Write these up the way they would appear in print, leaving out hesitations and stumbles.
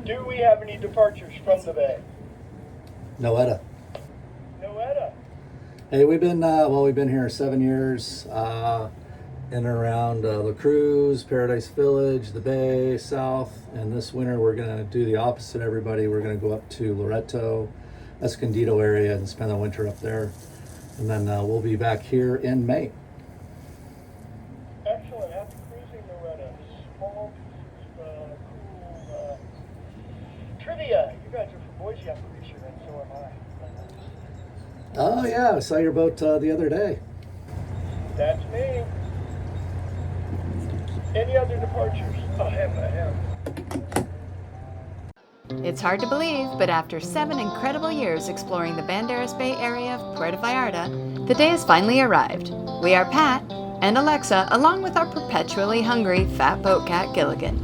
Do we have any departures from the bay? Noeta. Noeta. Hey, we've been here 7 years, in and around the Cruz, Paradise Village, the Bay, South, and this winter we're gonna do the opposite. Everybody, we're gonna go up to Loreto, Escondido area, and spend the winter up there, and then we'll be back here in May. Excellent. Happy cruising, Noeta. Small pieces of cool trivia. You guys are from Boise, I'm pretty sure, and so am I. Oh yeah, I saw your boat the other day. That's me. Any other departures? Ahem. It's hard to believe, but after 7 incredible years exploring the Banderas Bay area of Puerto Vallarta, the day has finally arrived. We are Pat and Alexa, along with our perpetually hungry fat boat cat Gilligan.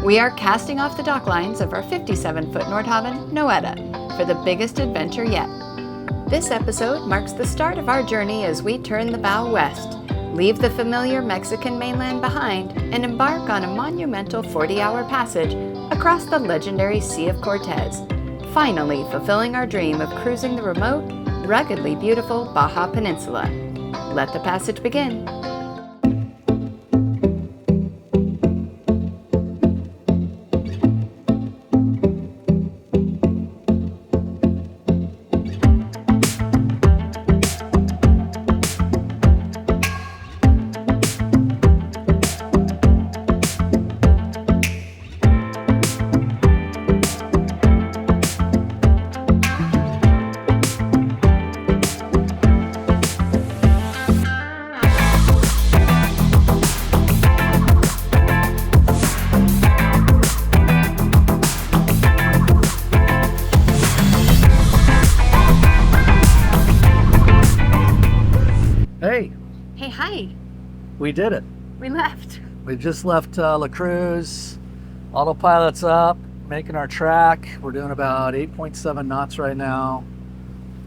We are casting off the dock lines of our 57-foot Nordhavn, Noeta, for the biggest adventure yet. This episode marks the start of our journey as we turn the bow west, leave the familiar Mexican mainland behind, and embark on a monumental 40-hour passage across the legendary Sea of Cortez, finally fulfilling our dream of cruising the remote, ruggedly beautiful Baja Peninsula. Let the passage begin. Hey, Hey, hi. we did it. We left. We just left La Cruz. Autopilot's up, making our track. We're doing about 8.7 knots right now.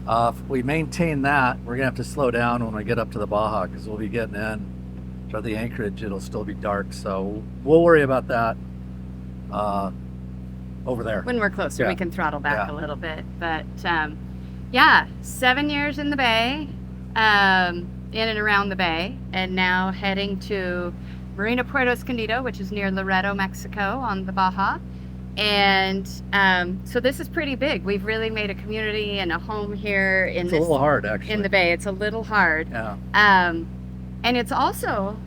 If we maintain that, we're gonna have to slow down when we get up to the Baja because we'll be getting in. To the anchorage, it'll still be dark, so we'll worry about that over there. When we're closer, Yeah. we can throttle back Yeah. a little bit. But yeah, 7 years in the Bay, in and around the Bay, and now heading to Marina Puerto Escondido, which is near Loreto, Mexico, on the Baja. And so this is pretty big. We've really made a community and a home here in It's a little hard, actually. in the Bay. It's a little hard. Yeah. And it's also,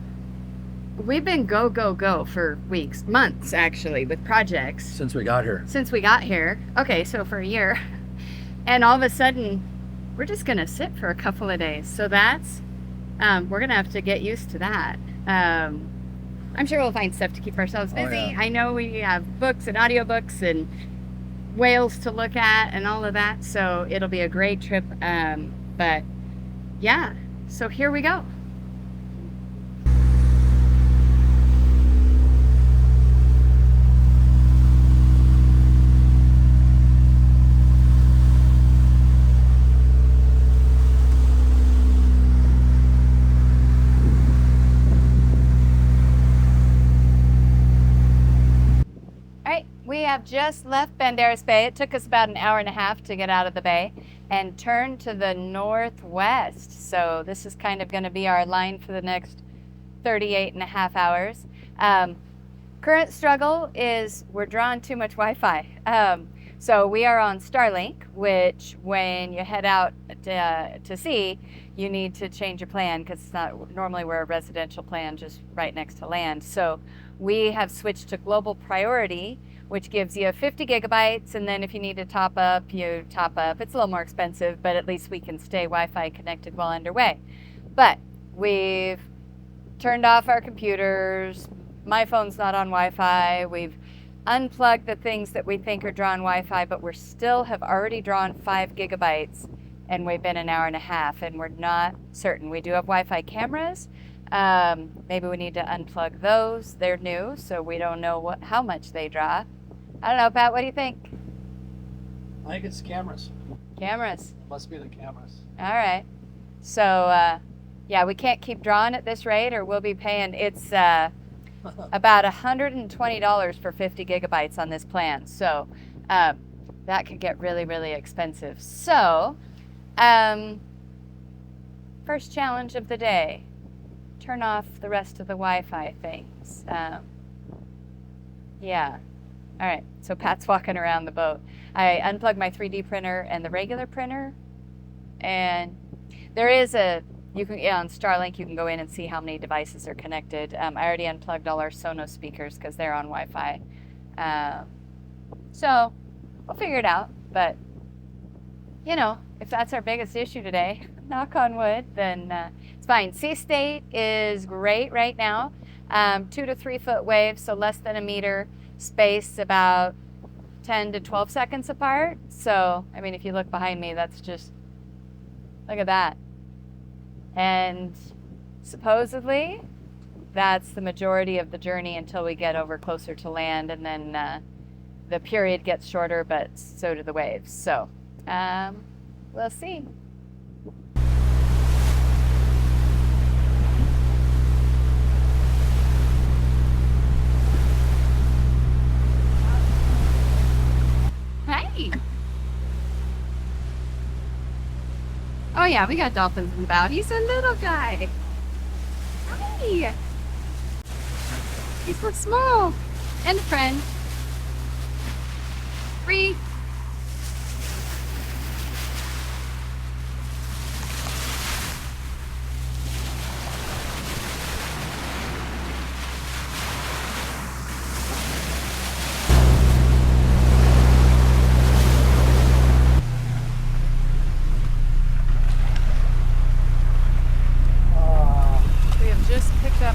we've been go for weeks, months actually, with projects Since we got here. since we got here. Okay, so for a year. And all of a sudden, we're just gonna sit for a couple of days. So that's, we're gonna have to get used to that. I'm sure we'll find stuff to keep ourselves busy. Oh, yeah. I know we have books and audiobooks and whales to look at and all of that. So it'll be a great trip. But yeah, so here we go. We have just left Banderas Bay. It took us about an hour and a half to get out of the bay and turn to the northwest. So this is kind of going to be our line for the next 38 and a half hours. Current struggle is we're drawing too much Wi-Fi. So we are on Starlink, which when you head out to sea, you need to change your plan because it's not, normally we're a residential plan just right next to land. So we have switched to Global Priority, which gives you 50 gigabytes, and then if you need to top up, you top up. It's a little more expensive, but at least we can stay Wi-Fi connected while underway. But we've turned off our computers. My phone's not on Wi-Fi. We've unplugged the things that we think are drawing Wi-Fi, but we still have already drawn 5 gigabytes, and we've been an hour and a half, and we're not certain. We do have Wi-Fi cameras. Maybe we need to unplug those. They're new, so we don't know how much they draw. I don't know, Pat, what do you think? I think it's cameras. Cameras. It must be the cameras. All right. So, yeah, we can't keep drawing at this rate or we'll be paying. It's, Oh, about $120 for 50 gigabytes on this plan. So that could get really, really expensive. So first challenge of the day, turn off the rest of the Wi-Fi things. Yeah. All right, so Pat's walking around the boat. I unplugged my 3D printer and the regular printer, and there is on Starlink, you can go in and see how many devices are connected. I already unplugged all our Sonos speakers because they're on Wi-Fi. So we'll figure it out, but if that's our biggest issue today, knock on wood, then it's fine. Sea state is great right now. 2 to 3 foot waves, so less than a meter. Space about 10 to 12 seconds apart. So, I mean, if you look behind me, that's just, look at that. And supposedly, that's the majority of the journey until we get over closer to land, and then the period gets shorter, but so do the waves. So, we'll see. Hey! Oh yeah, we got dolphins in the bow. He's a little guy. Hi! He's so small. And a friend. Free.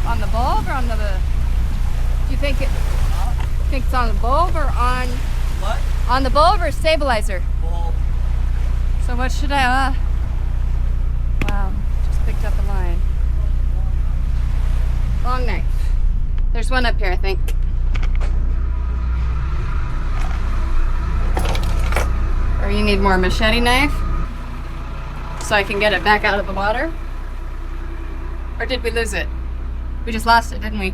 On the bulb or on the, do you think it's on the bulb or on What? On the bulb or stabilizer? Bulb. So what should I wow, just picked up a line. Long knife. There's one up here, I think. Or you need more machete knife so I can get it back out of the water? Or did we lose it? We just lost it, didn't we?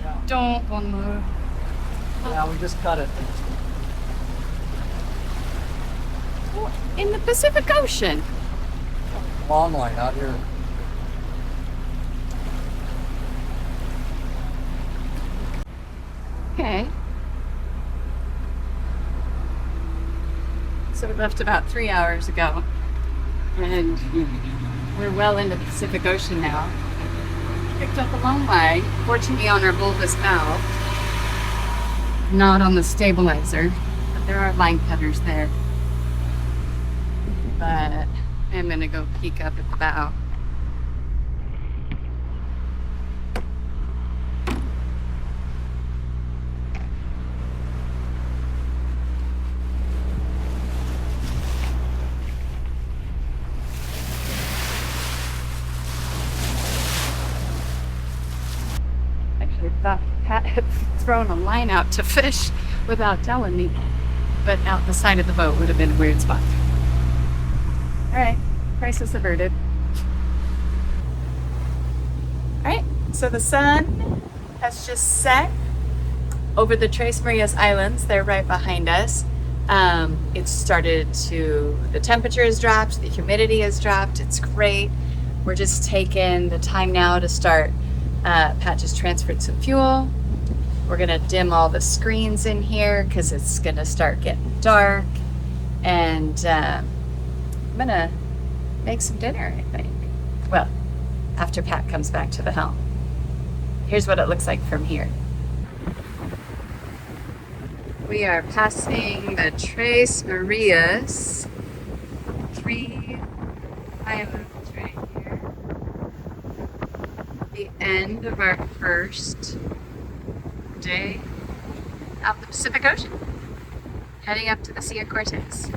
Yeah. Don't want to move. Yeah, we just cut it. In the Pacific Ocean. Long line out here. Okay. So we left about 3 hours ago. And we're well into the Pacific Ocean now. Picked up a long line, fortunately on our bulbous bow, not on the stabilizer, but there are line cutters there. But I'm gonna go peek up at the bow. Thought Pat had thrown a line out to fish without telling me, but out the side of the boat would have been a weird spot. All right, crisis averted. All right, so the sun has just set over the Tres Marias Islands. They're right behind us. It's started to, the temperature has dropped, the humidity has dropped. It's great. We're just taking the time now to start. Pat just transferred some fuel. We're gonna dim all the screens in here because it's gonna start getting dark. And I'm gonna make some dinner, I think. Well, after Pat comes back to the helm. Here's what it looks like from here. We are passing the Tres Marias. 3 islands right here. The end of our first day out the Pacific Ocean, heading up to the Sea of Cortez.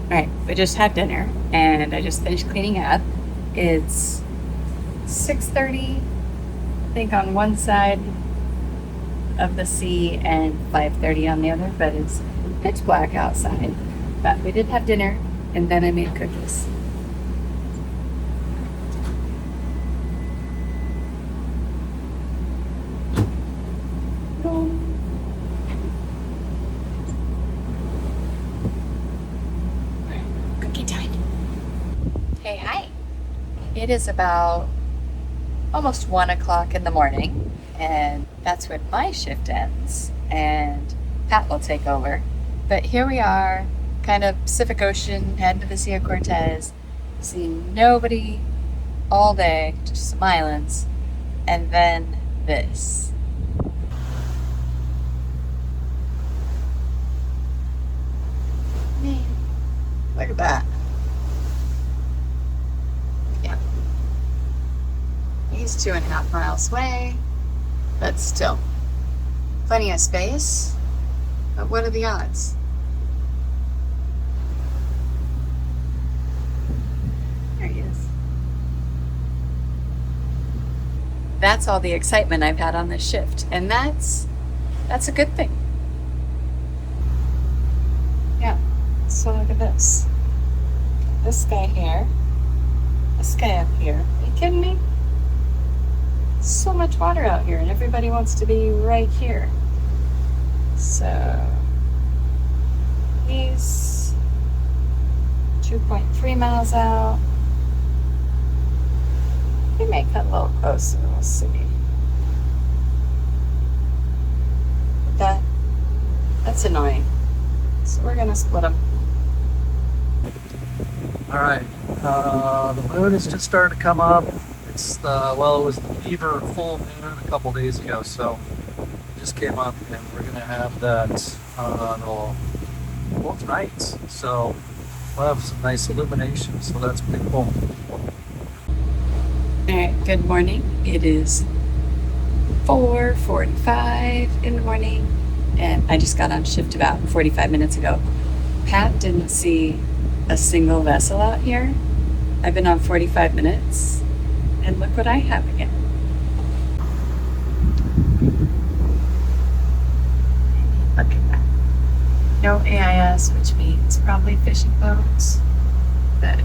Alright, we just had dinner and I just finished cleaning up. It's 6:30, I think, on one side of the sea and 5:30 on the other, but it's pitch black outside. But we did have dinner, and then I made cookies. Cookie time. Hey, hi. It is about almost 1 o'clock in the morning, and that's when my shift ends, and Pat will take over. But here we are, kind of Pacific Ocean, heading to the Sea of Cortez, seeing nobody all day, just some islands, and then this. Man, look at that. Yeah. He's 2.5 miles away, but still. Plenty of space, but what are the odds? There he is. That's all the excitement I've had on this shift, and that's a good thing. Yeah, so look at this. This guy here, this guy up here. Are you kidding me? So much water out here, and everybody wants to be right here. So he's 2.3 miles out. We may cut a little closer, we'll see. But that's annoying. So we're gonna split them. All right, the moon has just started to come up. It's it was the fever full moon a couple days ago, so it just came up, and we're gonna have that both nights. So we'll have some nice illumination, so that's pretty cool. All right, good morning. It is 4:45 in the morning, and I just got on shift about 45 minutes ago. Pat didn't see a single vessel out here. I've been on 45 minutes, and look what I have again. Look at that. No AIS, which means probably fishing boats, but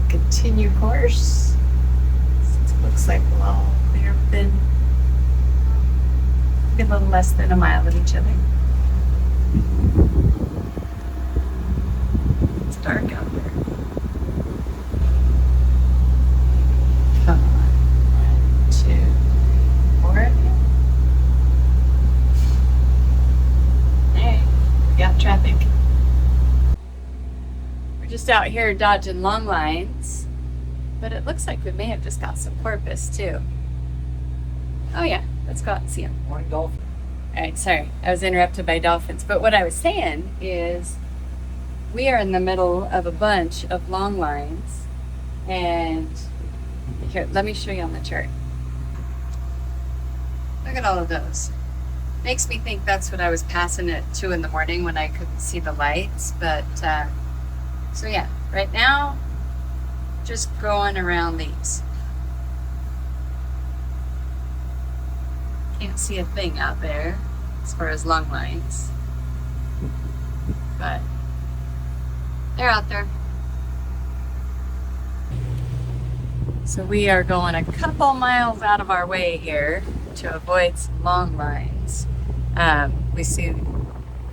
continue course. It looks like we'll all clear within a little less than a mile of each other. It's dark out there. Come on. 1, 2, 4 of you. Hey, we got traffic. We're just out here dodging long lines, but it looks like we may have just got some porpoise too. Oh yeah, let's go out and see them. Morning, dolphin. All right, sorry, I was interrupted by dolphins. But what I was saying is we are in the middle of a bunch of long lines, and here, let me show you on the chart. Look at all of those. Makes me think that's what I was passing at 2 in the morning when I couldn't see the lights. But so yeah, right now, just going around these. Can't see a thing out there as far as long lines, but they're out there. So we are going a couple miles out of our way here to avoid some long lines. I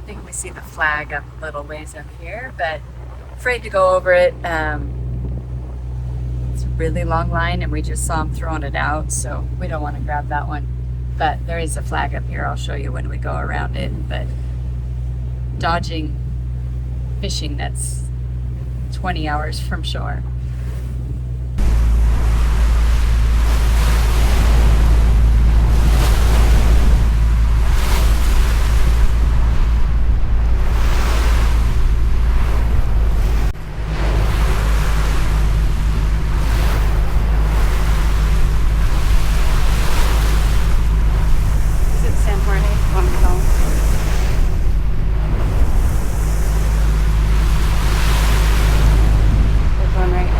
think we see the flag up a little ways up here, but afraid to go over it. It's a really long line, and we just saw them throwing it out, so we don't want to grab that one. But there is a flag up here. I'll show you when we go around it. But dodging fishing that's 20 hours from shore. Right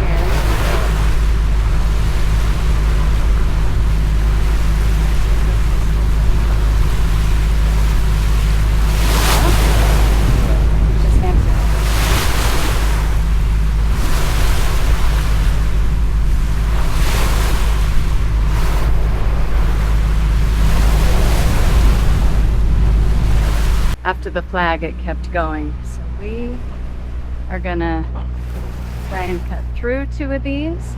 after the flag, it kept going. So we are gonna try and cut through 2 of these.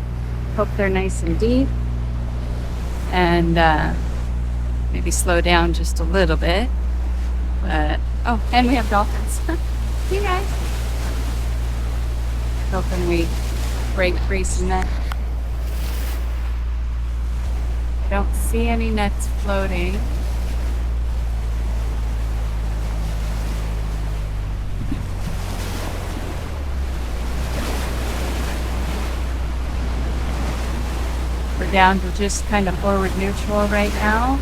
Hope they're nice and deep. And maybe slow down just a little bit. But, oh, and we have dolphins. See you guys. Hoping we break free some net. Don't see any nets floating. We're down to just kind of forward neutral right now.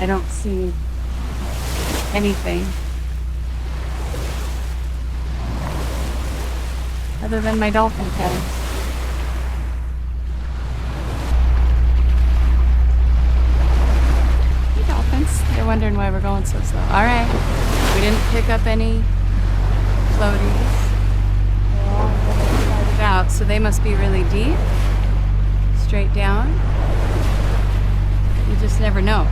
I don't see anything other than my dolphin tags. Hey dolphins, they're wondering why we're going so slow. All right, we didn't pick up any floaties. They're all really started out, so they must be really deep, straight down. You just never know.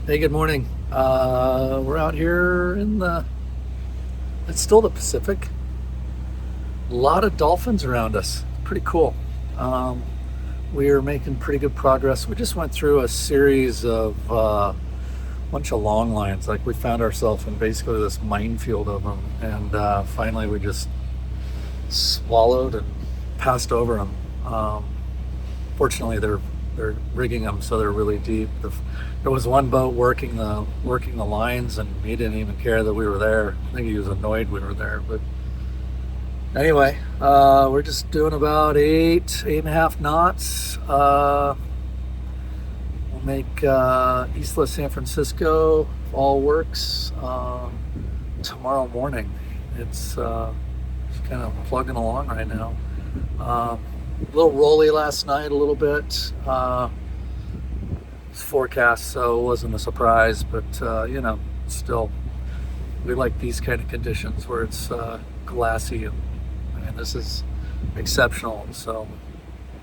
Hey, good morning. We're out here in it's still the Pacific. A lot of dolphins around us. Pretty cool. We are making pretty good progress. We just went through a series of bunch of long lines. Like we found ourselves in basically this minefield of them, and finally we just swallowed and passed over them. Fortunately, they're rigging them so they're really deep. There was one boat working the lines, and he didn't even care that we were there. I think he was annoyed we were there. But anyway, we're just doing about 8.5 knots. We'll make Isla San Francisco, if all works, tomorrow morning. It's just kind of plugging along right now. A little rolly last night, a little bit. It's forecast, so it wasn't a surprise, but you know, still, we like these kind of conditions where it's glassy, and this is exceptional. So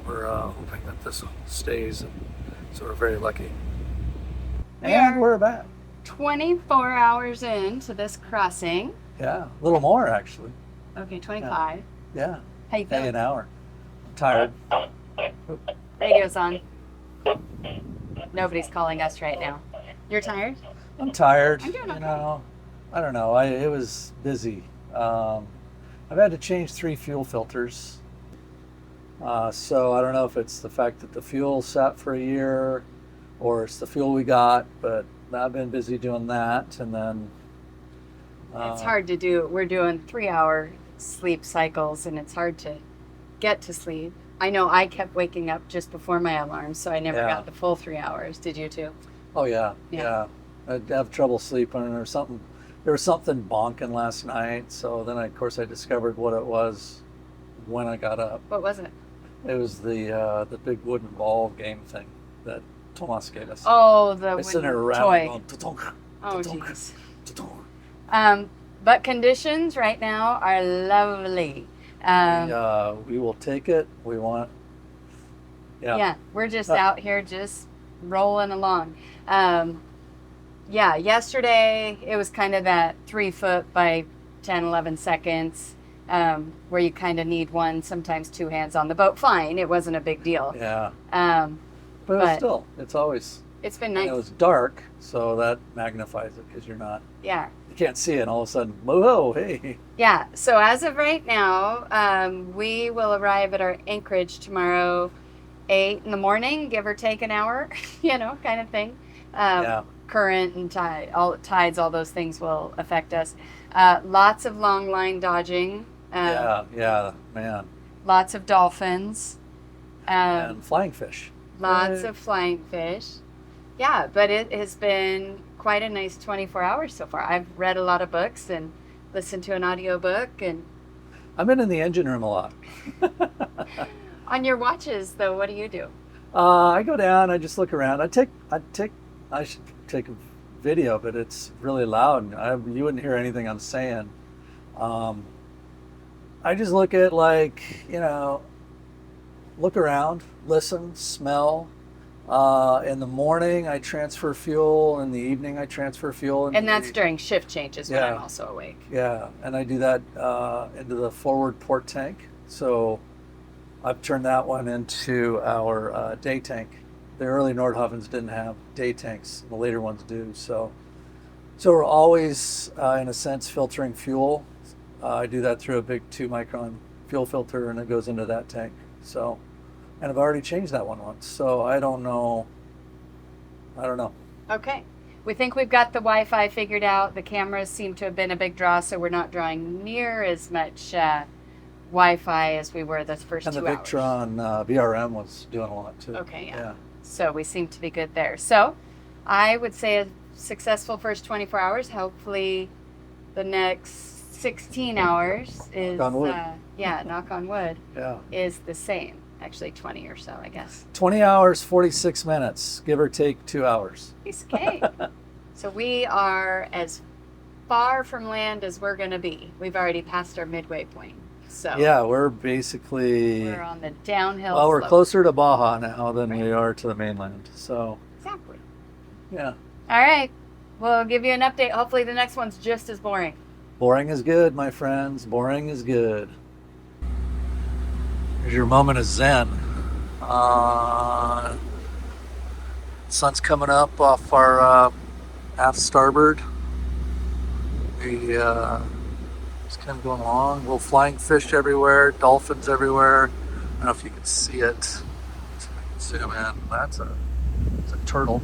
we're hoping that this stays, and so we're very lucky. And we're back. 24 hours into this crossing. Yeah, a little more actually. Okay, 25. Yeah. How you feeling? An hour. I'm tired. Radio's on. Nobody's calling us right now. You're tired? I'm tired. I'm doing okay. You know, I don't know. It was busy. I've had to change 3 fuel filters. So I don't know if it's the fact that the fuel sat for a year or it's the fuel we got, but I've been busy doing that. And then it's hard to do. We're doing 3-hour sleep cycles, and it's hard to get to sleep. I know I kept waking up just before my alarm, so I never got the full 3 hours. Did you too? Oh yeah. I'd have trouble sleeping, or something. There was something bonking last night, so then of course I discovered what it was when I got up. What was it? It was the big wooden ball game thing that Tomas gave us. Oh, the wooden toy. Going, Oh jeez. But conditions right now are lovely. We will take it. We want. Yeah, we're just out here just rolling along. Yesterday it was kind of that 3 foot by 10, 11 seconds, where you kind of need one, sometimes 2 hands on the boat. Fine, it wasn't a big deal. Yeah. But still, it's been nice. It was dark, so that magnifies it because you're not. Yeah. You can't see it, and all of a sudden, whoa, hey. Yeah. So as of right now, we will arrive at our anchorage tomorrow, 8 in the morning, give or take an hour, kind of thing. Current and tides, all those things will affect us. Lots of long line dodging. Man. Lots of dolphins. And flying fish. Lots of flying fish. Yeah, but it has been quite a nice 24 hours so far. I've read a lot of books and listened to an audiobook, and I've been in the engine room a lot. On your watches, though, what do you do? I go down, I just look around. I should take a video, but it's really loud. You wouldn't hear anything I'm saying. I just look at, look around, listen, smell. In the morning, I transfer fuel. In the evening, I transfer fuel. And that's during shift changes when Yeah. I'm also awake. Yeah, and I do that into the forward port tank. So I've turned that one into our day tank. The early Nordhavns didn't have day tanks. The later ones do. So we're always, in a sense, filtering fuel. I do that through a big 2-micron fuel filter, and it goes into that tank. So, and I've already changed that one once. So I don't know. Okay. We think we've got the Wi-Fi figured out. The cameras seem to have been a big draw, so we're not drawing near as much Wi-Fi as we were the first 2 hours. And the Victron BRM was doing a lot too. Okay, yeah. So we seem to be good there. So I would say a successful first 24 hours. Hopefully the next 16 hours is, knock on wood. Knock on wood, Yeah. is the same. Actually 20 or so, I guess. 20 hours, 46 minutes, give or take 2 hours. Okay. So we are as far from land as we're going to be. We've already passed our midway point. So Yeah, we're basically, we're on the downhill well, we're slope. closer to Baja now than we are to the mainland. So, Exactly. yeah. All right. We'll give you an update. Hopefully the next one's just as boring. Boring is good, my friends. Boring is good. Here's your moment of zen. Sun's coming up off our aft starboard. We just kind of going along. Little flying fish everywhere, dolphins everywhere. I don't know if you can see it. So I can zoom in. That's a turtle.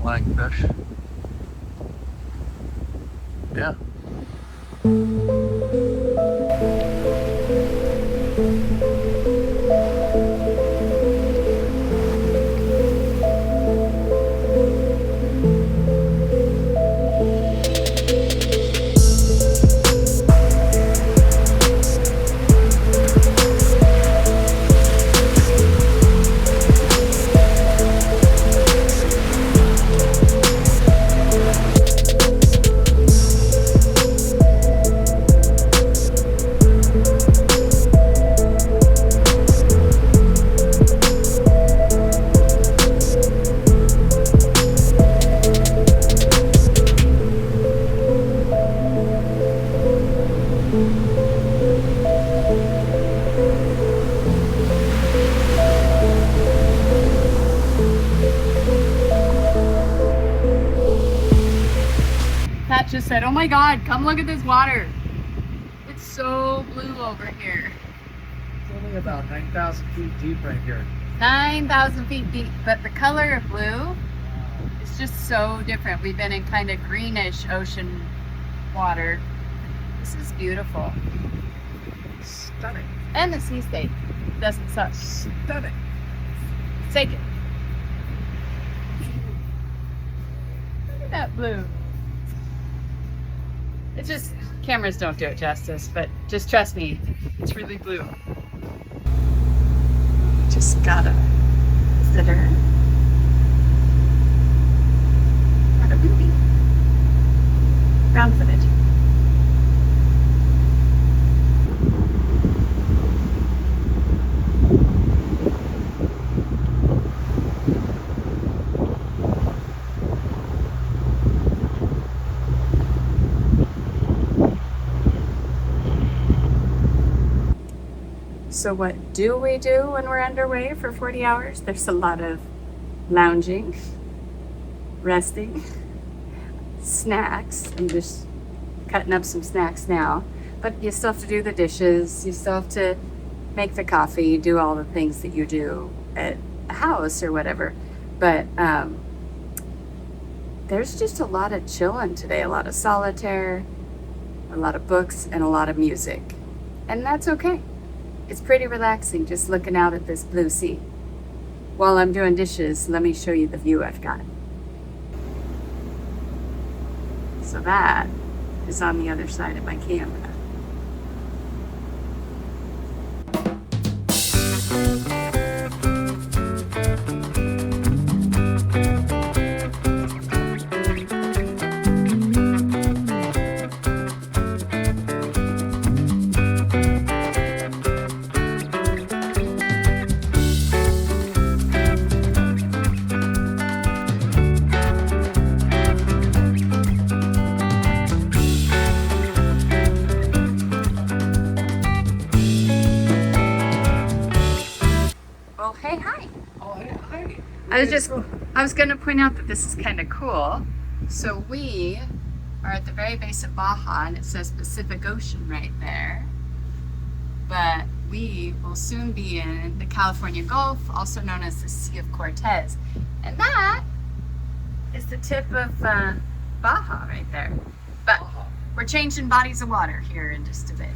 Flying fish. Yeah. Pat just said, "Oh my God, come look at this water. It's so blue over here. It's only about 9,000 feet deep right here. 9,000 feet deep, but the color of blue is just so different. We've been in kind of greenish ocean water. This is beautiful. Stunning. And the sea state doesn't suck. Stunning. Take it. Look at that blue. It's just, cameras don't do it justice, but just trust me, it's really blue. Just gotta consider what a movie. Ground footage. So what do we do when we're underway for 40 hours? There's a lot of lounging, resting, snacks. I'm just cutting up some snacks now. But you still have to do the dishes. You still have to make the coffee, do all the things that you do at a house or whatever. But there's just a lot of chilling today, a lot of solitaire, a lot of books, and a lot of music. And that's okay. It's pretty relaxing just looking out at this blue sea. While I'm doing dishes, let me show you the view I've got. So that is on the other side of my camera. I was going to point out that this is kind of cool. So we are at the very base of Baja, and it says Pacific Ocean right there. But we will soon be in the California Gulf, also known as the Sea of Cortez. And that is the tip of Baja right there. But we're changing bodies of water here in just a bit.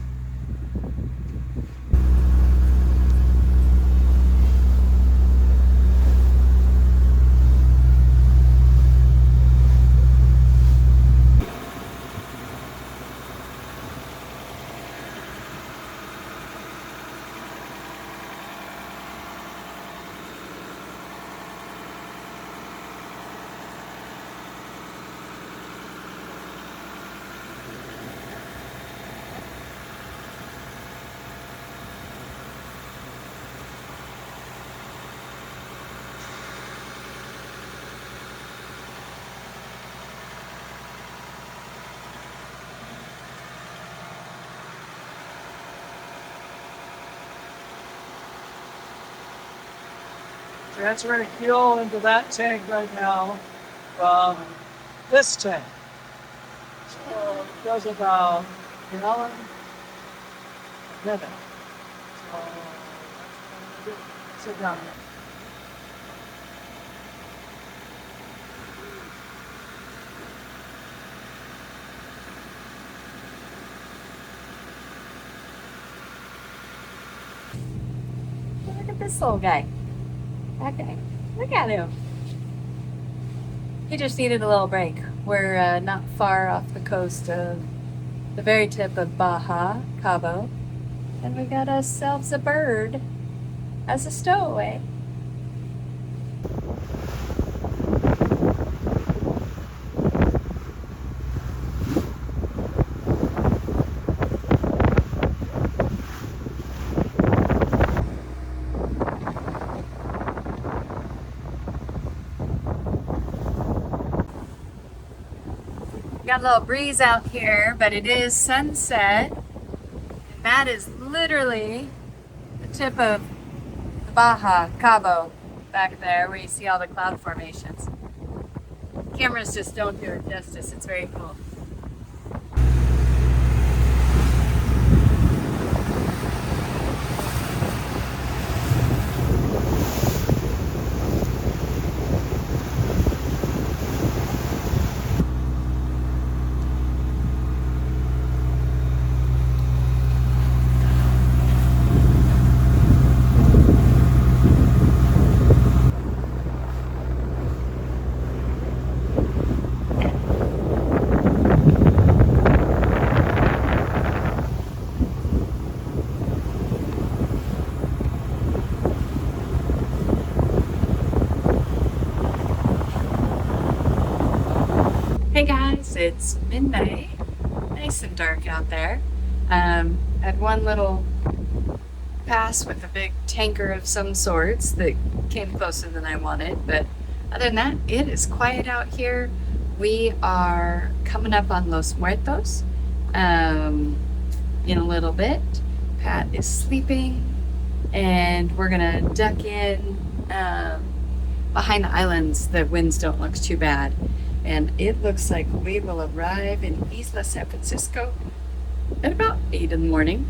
Transferring fuel into that tank right now from this tank. So it does about a gallon a minute. So sit down. Look at this little guy. Okay, look at him. He just needed a little break. We're not far off the coast of the very tip of Baja, Cabo, and we got ourselves a bird as a stowaway. Got a little breeze out here, but it is sunset. And that is literally the tip of the Baja, Cabo, back there where you see all the cloud formations. Cameras just don't do it justice. It's very cool. Hey guys, it's midnight, nice and dark out there. Had one little pass with a big tanker of some sorts that came closer than I wanted, but other than that, it is quiet out here. We are coming up on Los Muertos in a little bit. Pat is sleeping, and we're gonna duck in behind the islands. The winds don't look too bad. And it looks like we will arrive in Isla San Francisco at about 8 in the morning.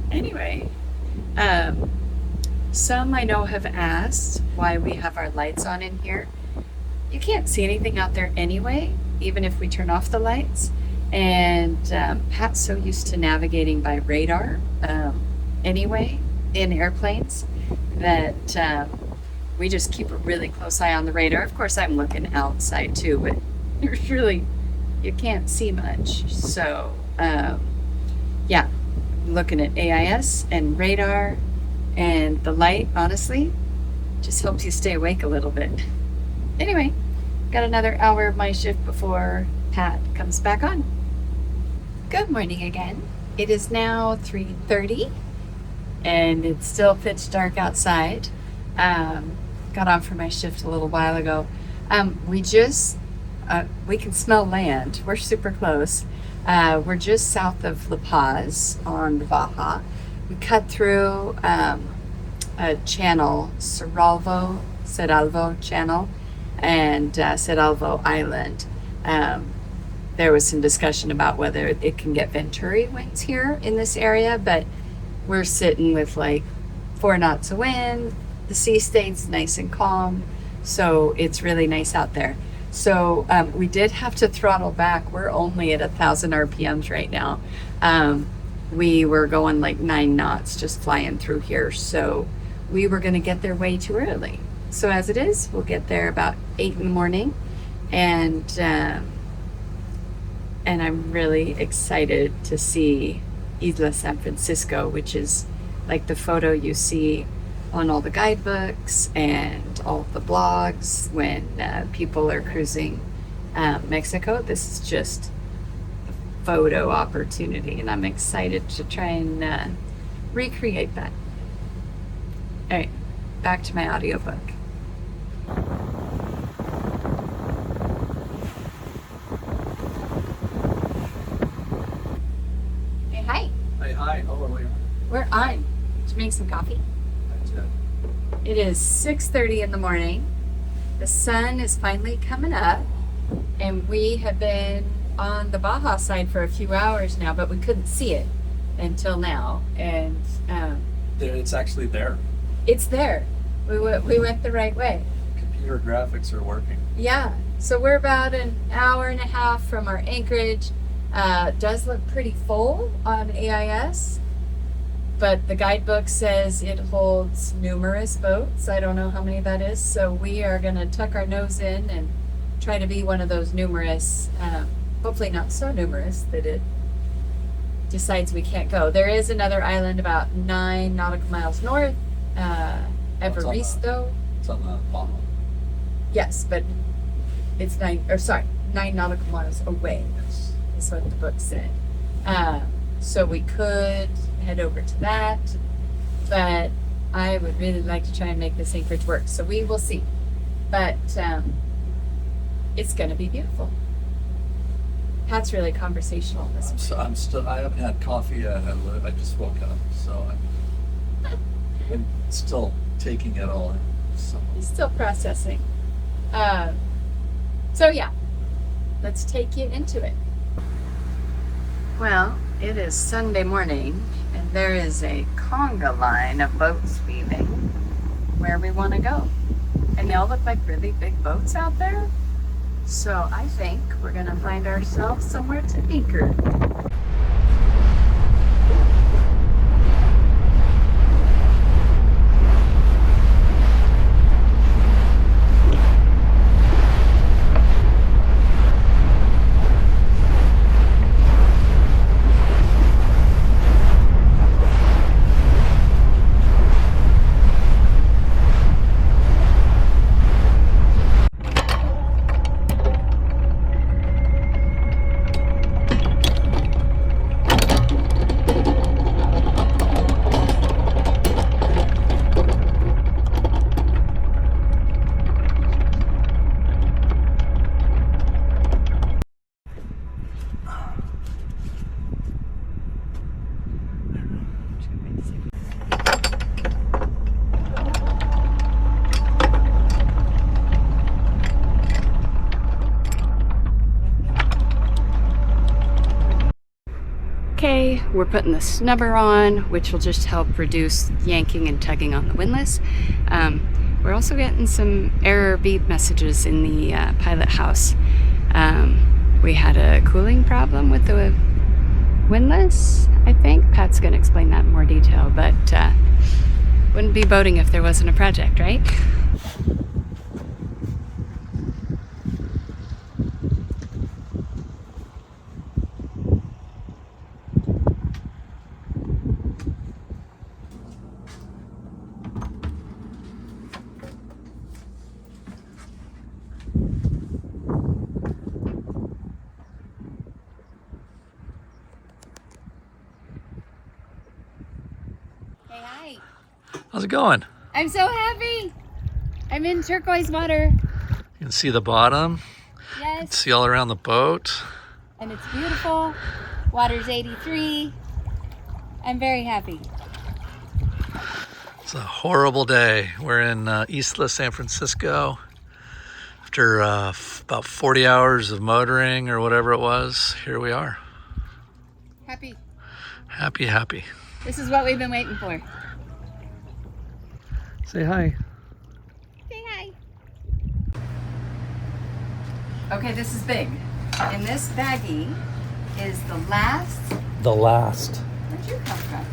Anyway, some I know have asked why we have our lights on in here. You can't see anything out there anyway, even if we turn off the lights. And Pat's so used to navigating by radar anyway in airplanes that we just keep a really close eye on the radar. Of course, I'm looking outside too, but there's really, you can't see much. So, yeah, looking at AIS and radar, and the light, honestly, just helps you stay awake a little bit. Anyway, got another hour of my shift before Pat comes back on. Good morning again. It is now 3:30, and it's still pitch dark outside. Got off for my shift a little while ago. We can smell land. We're super close. We're just south of La Paz on the Baja. We cut through a channel, Cerralvo channel, and Cerralvo Island. There was some discussion about whether it can get Venturi winds here in this area, but we're sitting with like 4 knots of wind. The sea stays nice and calm, so it's really nice out there. So we did have to throttle back. We're only at 1,000 RPMs right now. We were going like 9 knots just flying through here, so we were going to get there way too early. So as it is, we'll get there about 8 in the morning, and I'm really excited to see Isla San Francisco, which is like the photo you see on all the guidebooks and all the blogs when people are cruising Mexico. This is just a photo opportunity, and I'm excited to try and recreate that. All right, back to my audiobook. Hey, hi. Hey, hi. Oh, wait. We're on. Did you make some coffee? It is 6:30 in the morning. The sun is finally coming up, and we have been on the Baja side for a few hours now, but we couldn't see it until now. And It's actually there. it's there. We went the right way. Computer graphics are working. Yeah. So we're about an hour and a half from our anchorage. Does look pretty full on AIS. But the guidebook says it holds numerous boats. I don't know how many that is. So we are going to tuck our nose in and try to be one of those numerous, hopefully not so numerous that it decides we can't go. There is another island about 9 nautical miles north, Evaristo. It's on the Baja. Yes, but it's 9 nautical miles away, Yes. is what the book said. So we could head over to that, but I would really like to try and make this anchorage work. So we will see. But it's going to be beautiful. Pat's really conversational this week. I haven't had coffee yet. I just woke up, so I'm still taking it all in. So. He's still processing. So yeah, let's take you into it. Well, it is Sunday morning, and there is a conga line of boats leaving where we want to go. And they all look like really big boats out there. So I think we're going to find ourselves somewhere to anchor. Okay, we're putting the snubber on, which will just help reduce yanking and tugging on the windlass. We're also getting some error beep messages in the pilot house. We had a cooling problem with the windlass, I think. Pat's going to explain that in more detail, but wouldn't be boating if there wasn't a project, right? Hey, hi. How's it going? I'm so happy. I'm in turquoise water. You can see the bottom. You can Yes. see all around the boat. And it's beautiful. Water's 83. I'm very happy. It's a horrible day. We're in Isla San Francisco after about 40 hours of motoring or whatever it was. Here we are. Happy. Happy, happy. This is what we've been waiting for. Say hi. Say hi. Okay, this is big. In this baggie is the last. The last. Where'd you come from?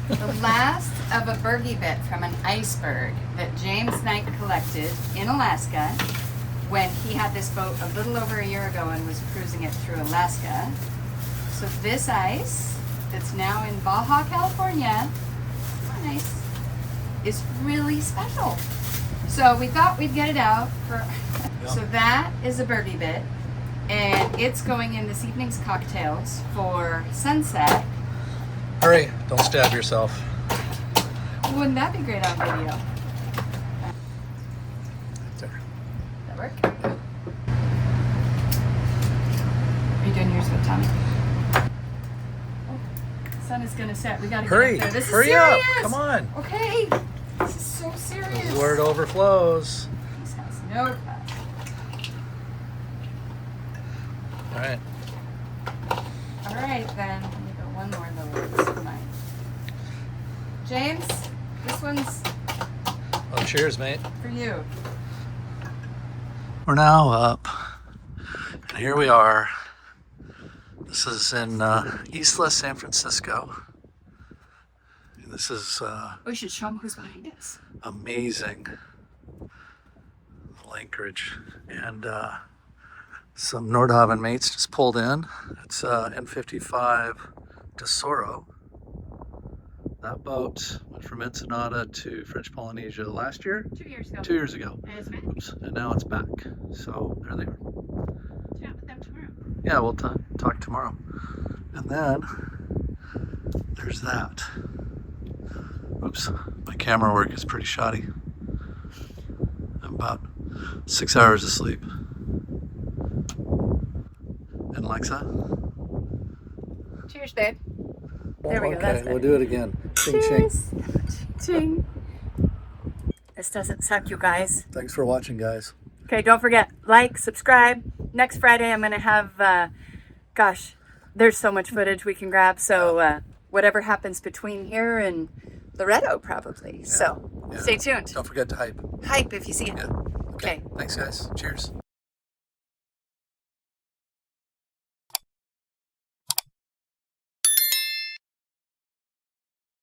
The last of a bergie bit from an iceberg that James Knight collected in Alaska when he had this boat a little over a year ago and was cruising it through Alaska. So this ice that's now in Baja, California, not nice, is really special. So we thought we'd get it out for. So that is a bergie bit, and it's going in this evening's cocktails for sunset. Hurry, don't stab yourself. Wouldn't that be great on video? There. That work? Are you doing yours with Tommy? Oh, the sun is gonna set. We gotta Hurry, get up there. This hurry is serious. up, come on. Okay, this is so serious. This is where it overflows. This has no class. All right. All right, then. Let me go one more little for mine. James, this one's Oh, cheers, mate. for you. We're now up, and here we are. This is in Isla San Francisco. And this is We should show them who's behind us. amazing little anchorage, and some Nordhavn mates just pulled in. It's N55 Tesoro. That boat went from Ensenada to French Polynesia last year, 2 years ago. 2 years ago. And it's back. Oops, and now it's back. So there they are. Chat with them tomorrow. Yeah, we'll talk tomorrow. And then there's that. Oops, my camera work is pretty shoddy. I'm about 6 hours of sleep. And Alexa? Cheers, babe. There we go, Okay, that's we'll better. do it again. Ching ching. Ching. This doesn't suck, you guys. Thanks for watching, guys. Okay, don't forget, like, subscribe. Next Friday, I'm going to have, gosh, there's so much footage we can grab. So whatever happens between here and Loretto, probably. So Yeah. stay tuned. Don't forget to hype. Hype if you see it. Yeah. Okay. Thanks, guys. Cheers.